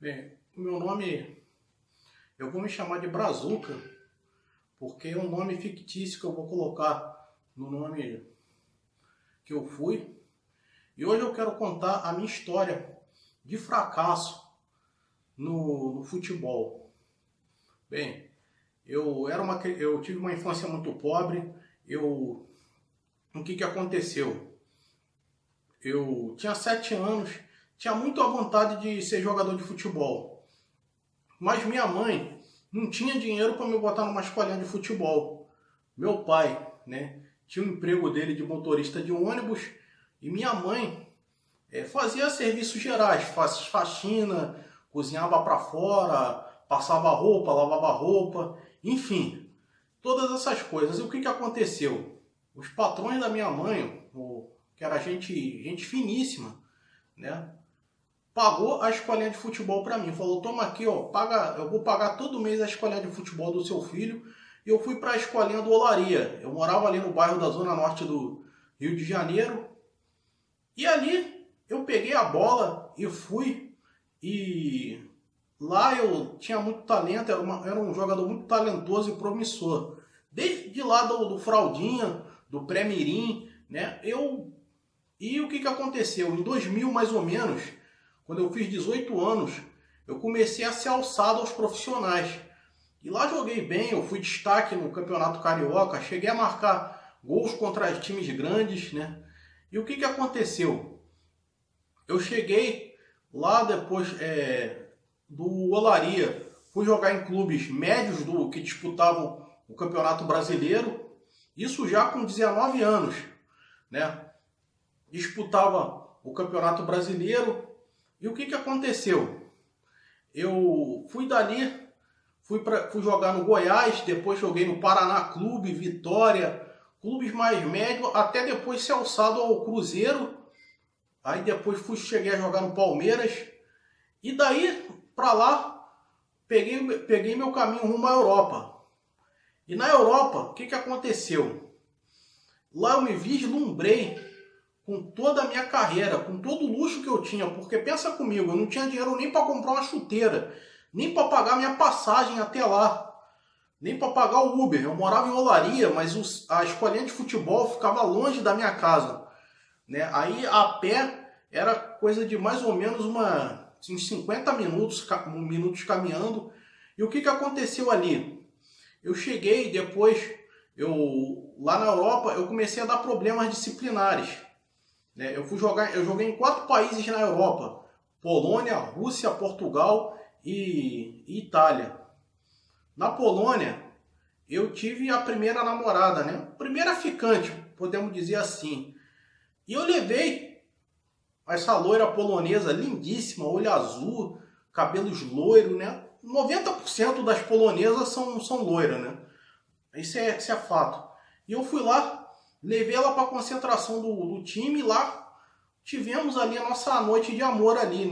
Bem, o meu nome, eu vou me chamar de Brazuca, porque é um nome fictício que eu vou colocar no nome que eu fui. E hoje eu quero contar a minha história de fracasso no futebol. Bem, eu tive uma infância muito pobre. O que aconteceu? Eu tinha 7 anos, tinha muito a vontade de ser jogador de futebol. Mas minha mãe não tinha dinheiro para me botar numa escolinha de futebol. Meu pai, tinha o emprego dele de motorista de ônibus e minha mãe fazia serviços gerais, fazia faxina, cozinhava para fora, passava roupa, lavava roupa, enfim, todas essas coisas. E o que aconteceu? Os patrões da minha mãe, que era gente finíssima, pagou a escolinha de futebol para mim. Falou: toma aqui, ó, eu vou pagar todo mês a escolinha de futebol do seu filho. E eu fui para a escolinha do Olaria. Eu morava ali no bairro da Zona Norte do Rio de Janeiro. E ali eu peguei a bola e fui. E lá eu tinha muito talento, era um jogador muito talentoso e promissor. Desde lá do fraldinha, do pré-mirim, E o que aconteceu? Em 2000, mais ou menos, quando eu fiz 18 anos, eu comecei a ser alçado aos profissionais. E lá joguei bem, eu fui destaque no Campeonato Carioca, cheguei a marcar gols contra times grandes, E o que aconteceu? Eu cheguei lá depois do Olaria, fui jogar em clubes médios que disputavam o Campeonato Brasileiro, isso já com 19 anos, Disputava o Campeonato Brasileiro. E o que aconteceu? Eu fui dali, fui jogar no Goiás, depois joguei no Paraná Clube, Vitória, clubes mais médios, até depois ser alçado ao Cruzeiro. Aí depois cheguei a jogar no Palmeiras. E daí para lá, peguei meu caminho rumo à Europa. E na Europa, o que aconteceu? Lá eu me vislumbrei com toda a minha carreira, com todo o luxo que eu tinha, porque pensa comigo, eu não tinha dinheiro nem para comprar uma chuteira, nem para pagar minha passagem até lá, nem para pagar o Uber. Eu morava em Olaria, mas a escolinha de futebol ficava longe da minha casa, Aí a pé era coisa de mais ou menos uns 50 minutos caminhando. E o que aconteceu ali? Eu cheguei depois, lá na Europa, eu comecei a dar problemas disciplinares. Eu joguei em 4 países na Europa: Polônia, Rússia, Portugal e Itália. Na Polônia, eu tive a primeira namorada, primeira ficante, podemos dizer assim. E eu levei essa loira polonesa, lindíssima, olho azul, cabelos loiros, 90% das polonesas são loiras, Isso é fato. E eu fui lá, levei ela para a concentração do time. Lá tivemos ali a nossa noite de amor ali,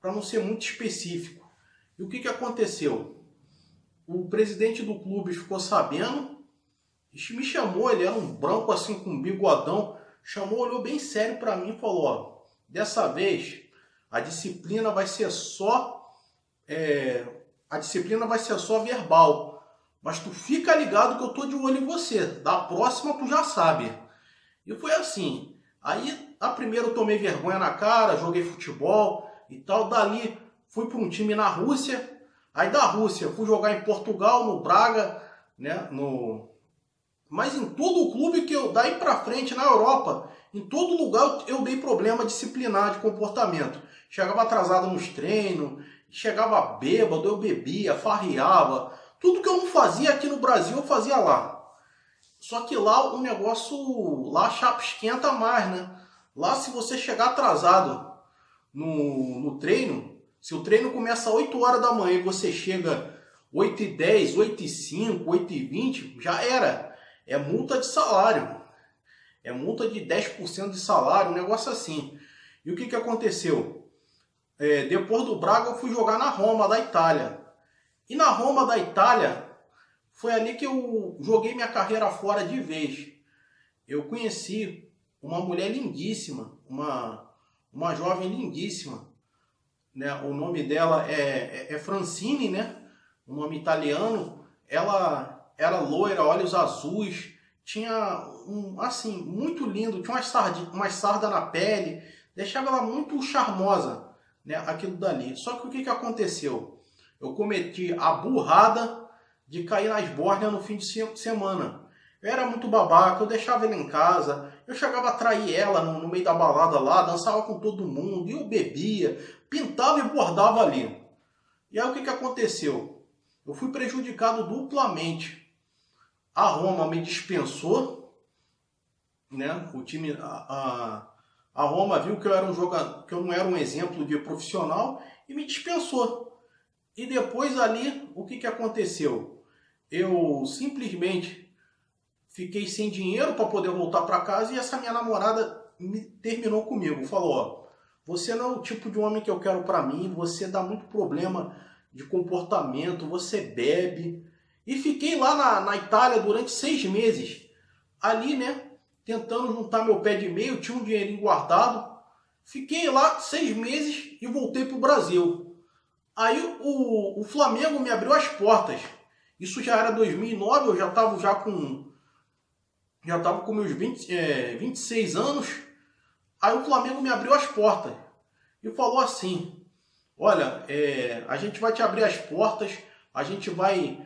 para não ser muito específico. E o que aconteceu? O presidente do clube ficou sabendo, me chamou, ele era um branco assim com um bigodão, chamou, olhou bem sério para mim e falou: ó, dessa vez a disciplina vai ser só verbal. Mas tu fica ligado que eu tô de olho em você. Da próxima tu já sabe. E foi assim. Aí, a primeira eu tomei vergonha na cara, joguei futebol e tal. Dali, fui para um time na Rússia. Aí da Rússia, fui jogar em Portugal, no Braga, Mas em todo o clube daí pra frente, na Europa, em todo lugar eu dei problema disciplinar de comportamento. Chegava atrasado nos treinos, chegava bêbado, eu bebia, farreava. Tudo que eu não fazia aqui no Brasil, eu fazia lá. Só que lá o negócio, lá a chapa esquenta mais, Lá se você chegar atrasado no treino, se o treino começa às 8 horas da manhã e você chega 8h10, 8h05, 8h20, já era. É multa de salário. É multa de 10% de salário, um negócio assim. E o que aconteceu? Depois do Braga eu fui jogar na Roma, da Itália. E na Roma da Itália, foi ali que eu joguei minha carreira fora de vez. Eu conheci uma mulher lindíssima, uma jovem lindíssima, né? O nome dela é Francine, né? O nome italiano. Ela era loira, olhos azuis, tinha assim, muito lindo, tinha umas sardas na pele, deixava ela muito charmosa, né? Aquilo dali. Só que o que aconteceu? Eu cometi a burrada de cair nas bórnias no fim de semana. Eu era muito babaca, eu deixava ela em casa, eu chegava a trair ela no meio da balada lá, dançava com todo mundo, e eu bebia, pintava e bordava ali. E aí o que aconteceu? Eu fui prejudicado duplamente. A Roma me dispensou, né? O time, a Roma viu que eu era um jogador, que eu não era um exemplo de profissional e me dispensou. E depois ali, o que aconteceu? Eu simplesmente fiquei sem dinheiro para poder voltar para casa e essa minha namorada terminou comigo. Falou, ó, você não é o tipo de homem que eu quero para mim, você dá muito problema de comportamento, você bebe. E fiquei lá na Itália durante 6 meses, ali, né, tentando juntar meu pé de meio, tinha um dinheirinho guardado. Fiquei lá 6 meses e voltei para o Brasil. Aí o Flamengo me abriu as portas. Isso já era 2009, eu já estava com meus 26 anos. Aí o Flamengo me abriu as portas e falou assim, olha, a gente vai te abrir as portas, a gente vai,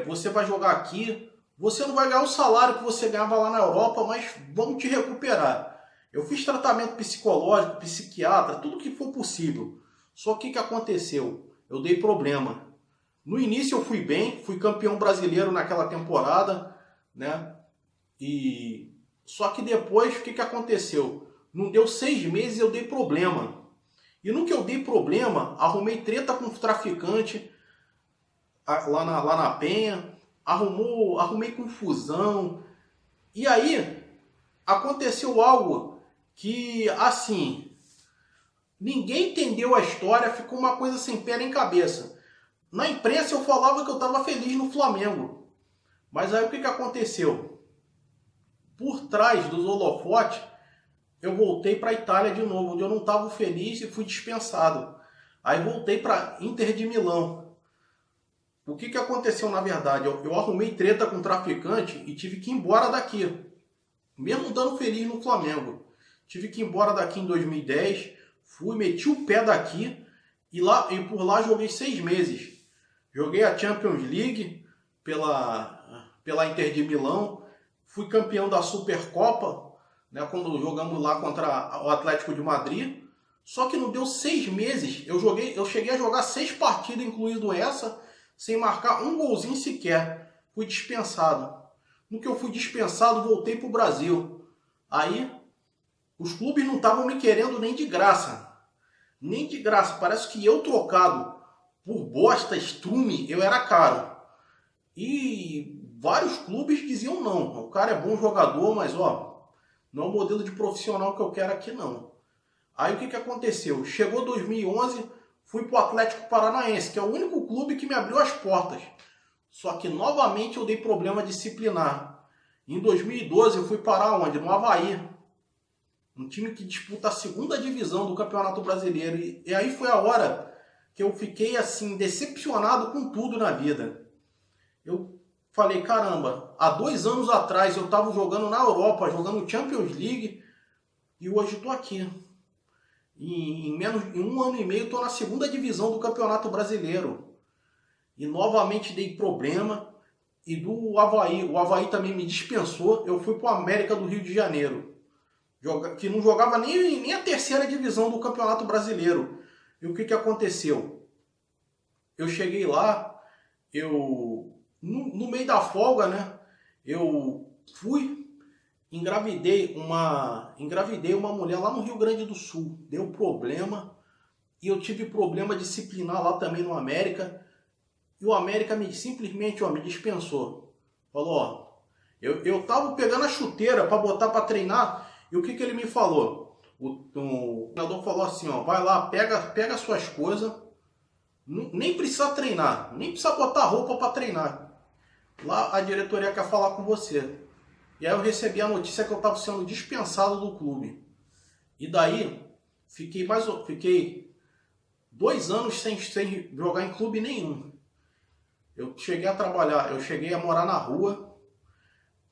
você vai jogar aqui, você não vai ganhar o salário que você ganhava lá na Europa, mas vamos te recuperar. Eu fiz tratamento psicológico, psiquiatra, tudo que for possível. Só que o que aconteceu? Eu dei problema. No início eu fui bem, fui campeão brasileiro naquela temporada, né? E só que depois o que aconteceu? Não deu 6 meses eu dei problema. E no que eu dei problema, arrumei treta com o traficante lá na Penha, arrumei confusão. E aí aconteceu algo que, assim, ninguém entendeu a história, ficou uma coisa sem pé nem cabeça. Na imprensa eu falava que eu estava feliz no Flamengo. Mas aí o que aconteceu? Por trás dos holofotes, eu voltei para a Itália de novo, onde eu não estava feliz e fui dispensado. Aí voltei para Inter de Milão. O que aconteceu na verdade? Eu arrumei treta com o traficante e tive que ir embora daqui. Mesmo dando feliz no Flamengo. Tive que ir embora daqui em 2010. Fui, meti o pé daqui e por lá joguei 6 meses. Joguei a Champions League pela Inter de Milão. Fui campeão da Supercopa, né, quando jogamos lá contra o Atlético de Madrid. Só que não deu 6 meses. Eu cheguei a jogar 6 partidas, incluindo essa, sem marcar um golzinho sequer. Fui dispensado. No que eu fui dispensado, voltei para o Brasil. Aí, os clubes não estavam me querendo nem de graça. Nem de graça. Parece que eu trocado por bosta, estrume, eu era caro. E vários clubes diziam não. O cara é bom jogador, mas ó, não é o modelo de profissional que eu quero aqui não. Aí o que aconteceu? Chegou 2011, fui para o Atlético Paranaense, que é o único clube que me abriu as portas. Só que novamente eu dei problema disciplinar. Em 2012 eu fui parar onde? No Avaí. Um time que disputa a 2ª divisão do Campeonato Brasileiro. E aí foi a hora que eu fiquei assim, decepcionado com tudo na vida. Eu falei, caramba, há 2 anos atrás eu estava jogando na Europa, jogando Champions League, e hoje estou aqui. Em 1 ano e meio estou na 2ª divisão do Campeonato Brasileiro. E novamente dei problema. E do Avaí, o Avaí também me dispensou. Eu fui para o América do Rio de Janeiro, que não jogava nem a 3ª divisão do Campeonato Brasileiro. E o que aconteceu? Eu cheguei lá, no meio da folga, né? Eu fui, engravidei uma mulher lá no Rio Grande do Sul. Deu problema e eu tive problema disciplinar lá também no América. E o América simplesmente me dispensou. Falou, ó, eu tava pegando a chuteira para botar para treinar e o que ele me falou? O treinador falou assim, ó, vai lá, pega suas coisas, nem precisa treinar, nem precisa botar roupa para treinar. Lá a diretoria quer falar com você. E aí eu recebi a notícia que eu estava sendo dispensado do clube. E daí fiquei 2 anos sem jogar em clube nenhum. Eu cheguei a trabalhar, eu cheguei a morar na rua.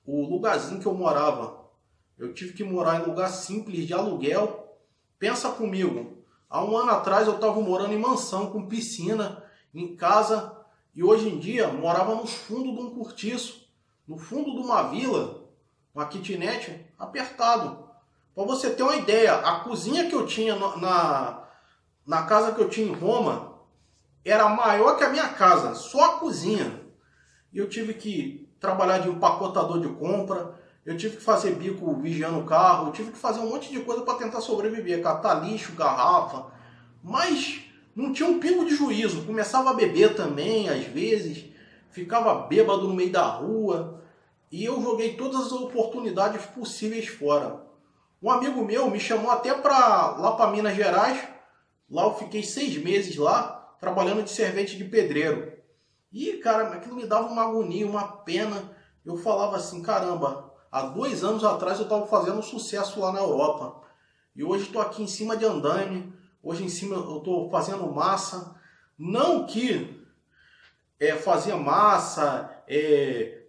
O lugarzinho que eu morava, eu tive que morar em lugar simples de aluguel. Pensa comigo, há um ano atrás eu estava morando em mansão com piscina, em casa, e hoje em dia morava no fundo de um cortiço, no fundo de uma vila, uma kitnet apertado. Para você ter uma ideia, a cozinha que eu tinha na casa que eu tinha em Roma era maior que a minha casa, só a cozinha. E eu tive que trabalhar de empacotador de compra, eu tive que fazer bico vigiando o carro, eu tive que fazer um monte de coisa para tentar sobreviver, catar lixo, garrafa, mas não tinha um pingo de juízo, começava a beber também, às vezes, ficava bêbado no meio da rua, e eu joguei todas as oportunidades possíveis fora. Um amigo meu me chamou até lá para Minas Gerais, lá eu fiquei 6 meses lá, trabalhando de servente de pedreiro. E, cara, aquilo me dava uma agonia, uma pena. Eu falava assim, caramba, há 2 anos atrás eu estava fazendo sucesso lá na Europa. E hoje estou aqui em cima de andaime, hoje em cima eu estou fazendo massa. Não que fazer massa,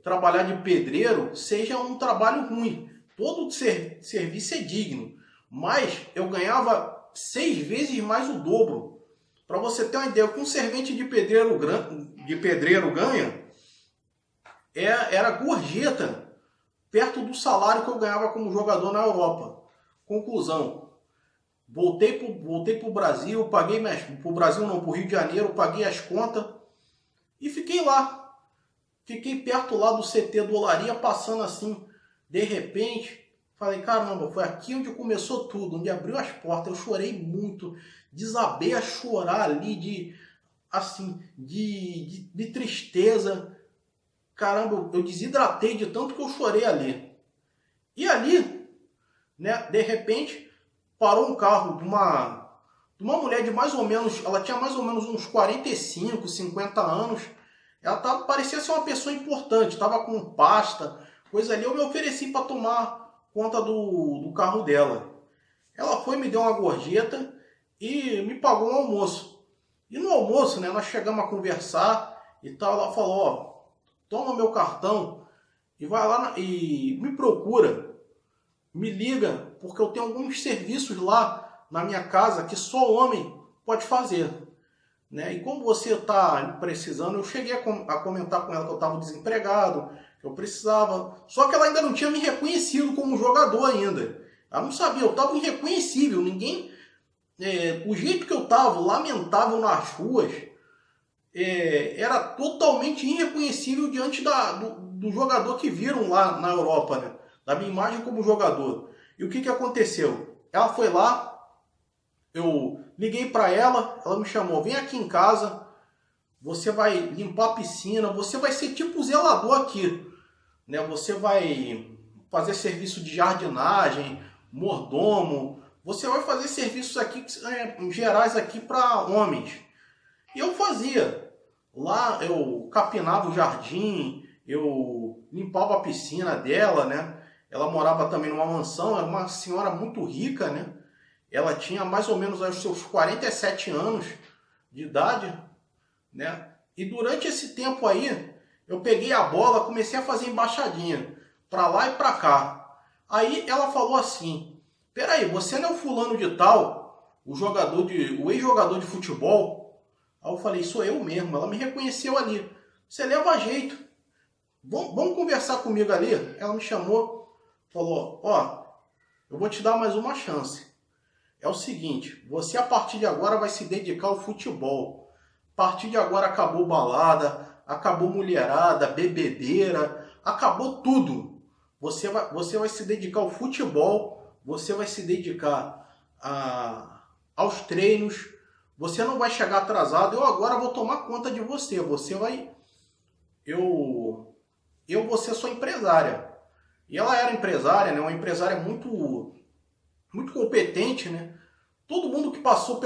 trabalhar de pedreiro seja um trabalho ruim. Todo serviço é digno. Mas eu ganhava 6 vezes mais o dobro. Para você ter uma ideia, o que um servente de pedreiro ganha era gorjeta perto do salário que eu ganhava como jogador na Europa. Conclusão, voltei para o Brasil, paguei para o Brasil não, para o Rio de Janeiro, paguei as contas e fiquei lá. Fiquei perto lá do CT do Olaria, passando assim, de repente, falei, caramba, foi aqui onde começou tudo, onde abriu as portas. Eu chorei muito, desabei a chorar ali de tristeza. Caramba, eu desidratei de tanto que eu chorei ali. E ali, né, de repente, parou um carro de uma mulher de mais ou menos, ela tinha mais ou menos uns 45, 50 anos. Ela parecia ser uma pessoa importante, estava com pasta, coisa ali. Eu me ofereci para tomar conta do carro dela. Ela foi, me deu uma gorjeta e me pagou um almoço. E no almoço, né, nós chegamos a conversar e tal. Ela falou, ó, toma meu cartão e vai lá e me procura, me liga, porque eu tenho alguns serviços lá na minha casa que só homem pode fazer. Né? E como você está precisando, eu cheguei a comentar com ela que eu estava desempregado, que eu precisava. Só que ela ainda não tinha me reconhecido como jogador ainda. Ela não sabia, eu estava irreconhecível. Ninguém, o jeito que eu estava, lamentável nas ruas, era totalmente irreconhecível diante do jogador que viram lá na Europa, né? Da minha imagem como jogador. E o que aconteceu? Ela foi lá, eu liguei para ela, ela me chamou, vem aqui em casa, você vai limpar a piscina, você vai ser tipo zelador aqui, né? Você vai fazer serviço de jardinagem, mordomo, você vai fazer serviços aqui gerais aqui para homens. E eu fazia. Lá eu capinava o jardim, eu limpava a piscina dela, né? Ela morava também numa mansão, era uma senhora muito rica, né? Ela tinha mais ou menos os seus 47 anos de idade, né? E durante esse tempo aí, eu peguei a bola, comecei a fazer embaixadinha, para lá e para cá. Aí ela falou assim, peraí, você não é o fulano de tal, o ex-jogador de futebol? Aí eu falei, sou eu mesmo. Ela me reconheceu ali. Você leva jeito. Vamos conversar comigo ali? Ela me chamou, falou, ó, eu vou te dar mais uma chance. É o seguinte, você a partir de agora vai se dedicar ao futebol. A partir de agora acabou balada, acabou mulherada, bebedeira, acabou tudo. Você vai se dedicar ao futebol, você vai se dedicar aos treinos, você não vai chegar atrasado, eu agora vou tomar conta de você. Eu vou ser sua empresária. E ela era empresária, né? Uma empresária muito competente, né? Todo mundo que passou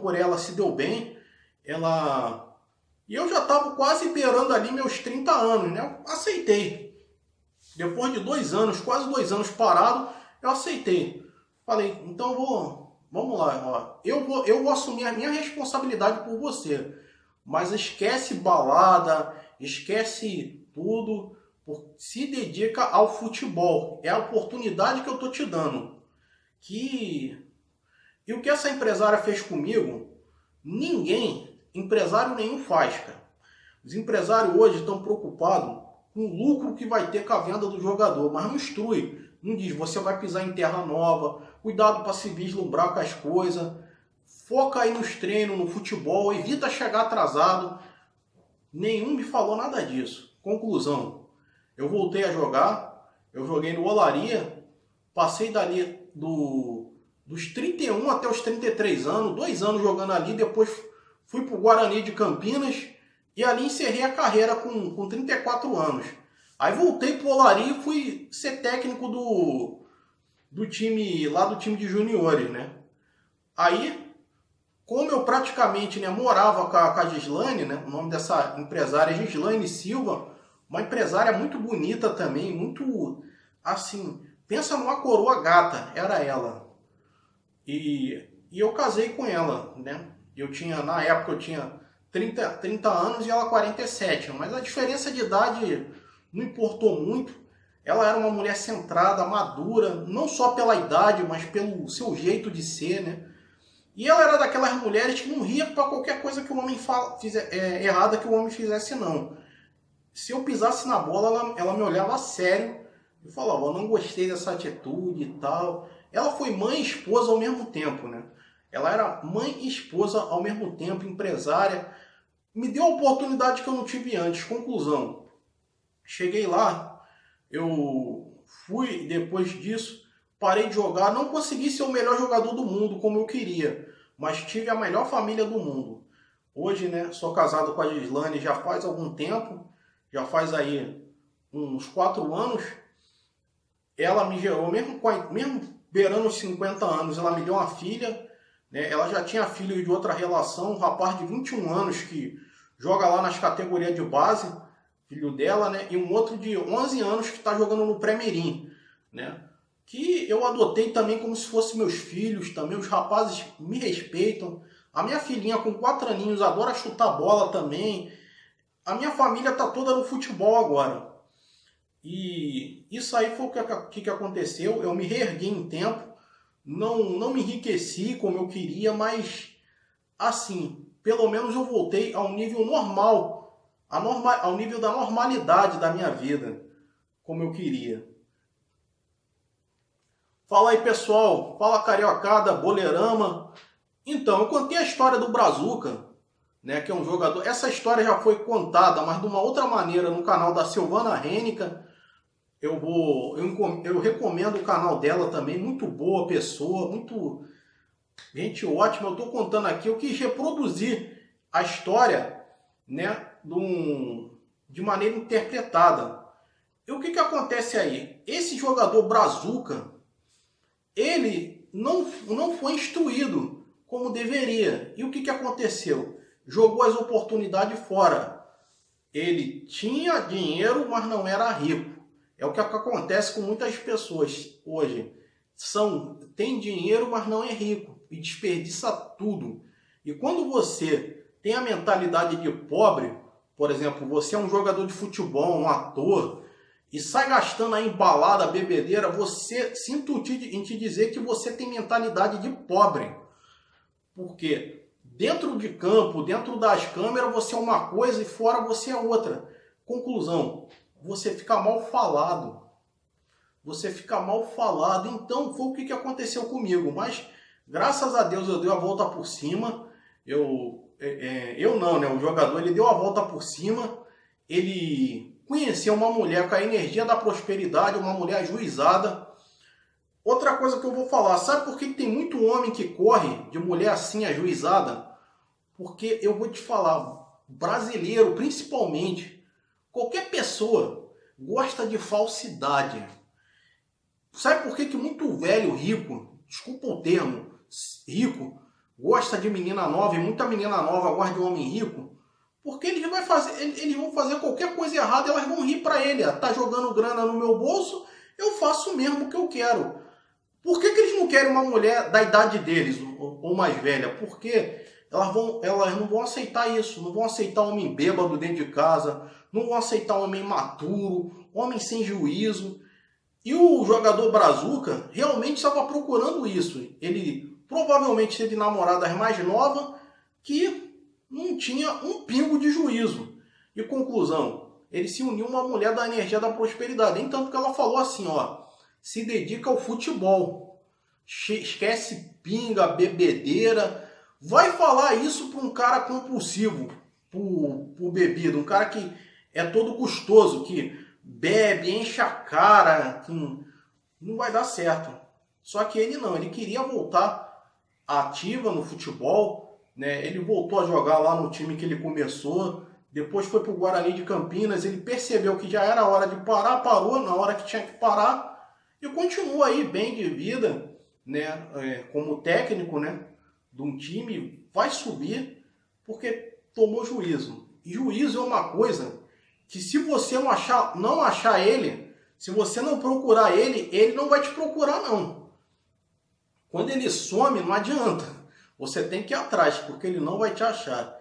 por ela se deu bem. E eu já estava quase beirando ali meus 30 anos, né? Eu aceitei. Depois de 2 anos, quase 2 anos parado, eu aceitei. Falei, então vamos lá, ó. Eu vou assumir a minha responsabilidade por você. Mas esquece balada, esquece tudo, se dedica ao futebol. É a oportunidade que eu tô te dando. E o que essa empresária fez comigo, empresário nenhum faz, cara. Os empresários hoje estão preocupados com o lucro que vai ter com a venda do jogador, mas não instrui. Não diz, você vai pisar em terra nova, cuidado para se vislumbrar com as coisas, foca aí nos treinos, no futebol, evita chegar atrasado. Nenhum me falou nada disso. Conclusão, eu voltei a jogar, eu joguei no Olaria, passei dali dos 31 até os 33 anos, 2 anos jogando ali, depois fui para o Guarani de Campinas e ali encerrei a carreira com 34 anos. Aí voltei para o Olaria e fui ser técnico do time, lá do time de juniores, né? Aí, como eu praticamente, né, morava com a Gislaine, né? O nome dessa empresária é Gislaine Silva, uma empresária muito bonita também, muito, assim, pensa numa coroa gata, era ela. E eu casei com ela, né? Na época eu tinha 30 anos e ela 47, mas a diferença de idade não importou muito. Ela era uma mulher centrada, madura, não só pela idade, mas pelo seu jeito de ser, né? E ela era daquelas mulheres que não ria para qualquer coisa que o homem errada que o homem fizesse, não. Se eu pisasse na bola, ela me olhava a sério e falava, eu não gostei dessa atitude e tal. Ela foi mãe e esposa ao mesmo tempo, né? Ela era mãe e esposa ao mesmo tempo, empresária. Me deu a oportunidade que eu não tive antes. Conclusão, cheguei lá, eu fui, depois disso, parei de jogar, não consegui ser o melhor jogador do mundo como eu queria, mas tive a melhor família do mundo. Hoje, né, sou casado com a Gislaine já faz algum tempo, já faz aí uns 4 anos. Ela me gerou, mesmo beirando os 50 anos, ela me deu uma filha, né? Ela já tinha filho de outra relação, um rapaz de 21 anos que joga lá nas categorias de base, filho dela, né? E um outro de 11 anos que está jogando no Pré-Mirim, né? Que eu adotei também como se fossem meus filhos também. Os rapazes me respeitam. A minha filhinha com 4 aninhos adora chutar bola também. A minha família está toda no futebol agora. E isso aí foi o que aconteceu. Eu me reerguei em tempo. Não me enriqueci como eu queria, mas assim, pelo menos eu voltei ao nível normal, ao nível da normalidade da minha vida, como eu queria. Fala aí, pessoal. Fala, cariocada, boleirama. Então, eu contei a história do Brazuca, né, que é um jogador. Essa história já foi contada, mas de uma outra maneira, no canal da Silvana Rênica. Eu recomendo o canal dela também, muito boa pessoa, muito gente ótima. Eu estou contando aqui, eu quis reproduzir a história, né, de maneira interpretada. E o que acontece aí? Esse jogador Brazuca, ele não foi instruído como deveria. E o que aconteceu? Jogou as oportunidades fora. Ele tinha dinheiro, mas não era rico. É o que acontece com muitas pessoas hoje. Tem dinheiro, mas não é rico. E desperdiça tudo. E quando você tem a mentalidade de pobre, por exemplo, você é um jogador de futebol, um ator, e sai gastando aí em balada, bebedeira, sinto em te dizer que você tem mentalidade de pobre. Porque dentro de campo, dentro das câmeras, você é uma coisa e fora você é outra. Conclusão, você fica mal falado. Você fica mal falado. Então foi o que aconteceu comigo. Mas graças a Deus eu dei a volta por cima. Eu não, né? O jogador ele deu a volta por cima. Ele conheceu uma mulher com a energia da prosperidade, uma mulher ajuizada. Outra coisa que eu vou falar, sabe por que tem muito homem que corre de mulher assim ajuizada? Porque eu vou te falar, brasileiro principalmente, qualquer pessoa gosta de falsidade. Sabe por que muito velho rico, desculpa o termo, rico, gosta de menina nova e muita menina nova gosta de homem rico? Porque eles vão fazer qualquer coisa errada e elas vão rir para ele. Tá jogando grana no meu bolso, eu faço mesmo o que eu quero. Por que eles não querem uma mulher da idade deles, ou mais velha? Porque elas não vão aceitar isso, não vão aceitar homem bêbado dentro de casa, não vão aceitar homem imaturo, homem sem juízo. E o jogador Brazuca realmente estava procurando isso. Ele provavelmente teve namoradas mais novas que não tinha um pingo de juízo. E conclusão, ele se uniu a uma mulher da energia da prosperidade. Entanto que ela falou assim, ó, se dedica ao futebol, esquece pinga, bebedeira. Vai falar isso para um cara compulsivo por bebida, um cara que é todo custoso, que bebe, enche a cara, que não vai dar certo. Só que ele não, ele queria voltar ativa no futebol, né? Ele voltou a jogar lá no time que ele começou, depois foi para o Guarani de Campinas, ele percebeu que já era hora de parar, parou na hora que tinha que parar e continua aí bem de vida, né? Como técnico, né? De um time, vai subir porque tomou juízo. E juízo é uma coisa que se você não achar ele, se você não procurar ele, ele não vai te procurar não. Quando ele some, não adianta. Você tem que ir atrás, porque ele não vai te achar.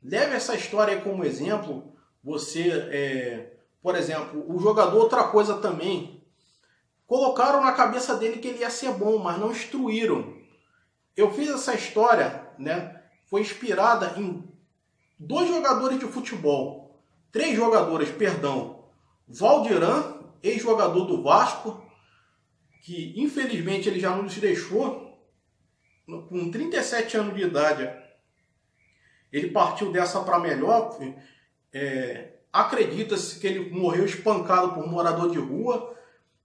Leve essa história aí como exemplo. Você, por exemplo, o jogador, outra coisa também, colocaram na cabeça dele que ele ia ser bom, mas não instruíram. Eu fiz essa história, né? Foi inspirada em 2 jogadores de futebol. 3 jogadores, perdão. Valdiran, ex-jogador do Vasco, que infelizmente ele já nos deixou com 37 anos de idade. Ele partiu dessa para melhor. Acredita-se que ele morreu espancado por morador de rua.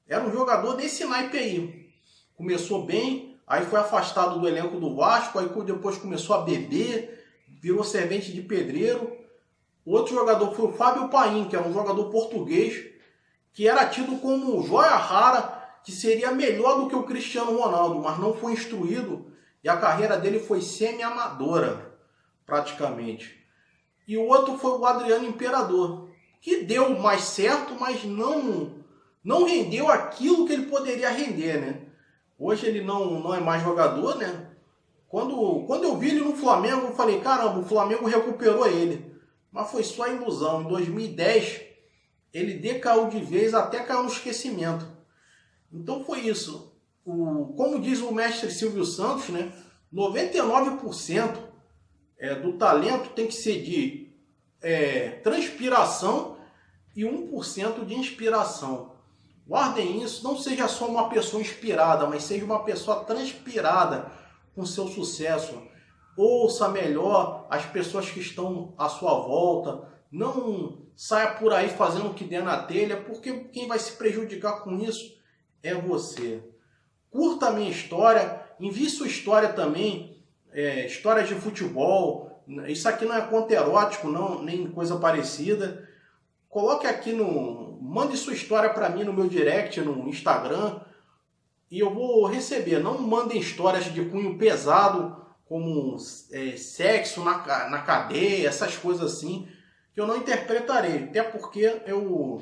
Era um jogador desse naipe aí. Começou bem, aí foi afastado do elenco do Vasco, aí depois começou a beber, virou servente de pedreiro. O outro jogador foi o Fábio Paim, que é um jogador português, que era tido como joia rara, que seria melhor do que o Cristiano Ronaldo, mas não foi instruído e a carreira dele foi semi-amadora, praticamente. E o outro foi o Adriano Imperador, que deu mais certo, mas não rendeu aquilo que ele poderia render, né? Hoje ele não é mais jogador, né? Quando eu vi ele no Flamengo, eu falei, caramba, o Flamengo recuperou ele. Mas foi só ilusão. Em 2010, ele decaiu de vez, até caiu no esquecimento. Então foi isso. Como diz o mestre Silvio Santos, né? 99% do talento tem que ser de transpiração e 1% de inspiração. Guardem isso, não seja só uma pessoa inspirada, mas seja uma pessoa transpirada com seu sucesso. Ouça melhor as pessoas que estão à sua volta. Não saia por aí fazendo o que der na telha, porque quem vai se prejudicar com isso é você. Curta a minha história, envie sua história também, histórias de futebol. Isso aqui não é conto erótico, não, nem coisa parecida. Coloque aqui mande sua história para mim no meu direct, no Instagram, e eu vou receber. Não mandem histórias de cunho pesado, como sexo na cadeia, essas coisas assim, que eu não interpretarei. Até porque eu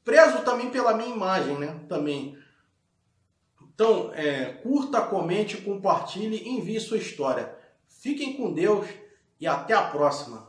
prezo também pela minha imagem, né? Também. Então, curta, comente, compartilhe, envie sua história. Fiquem com Deus e até a próxima.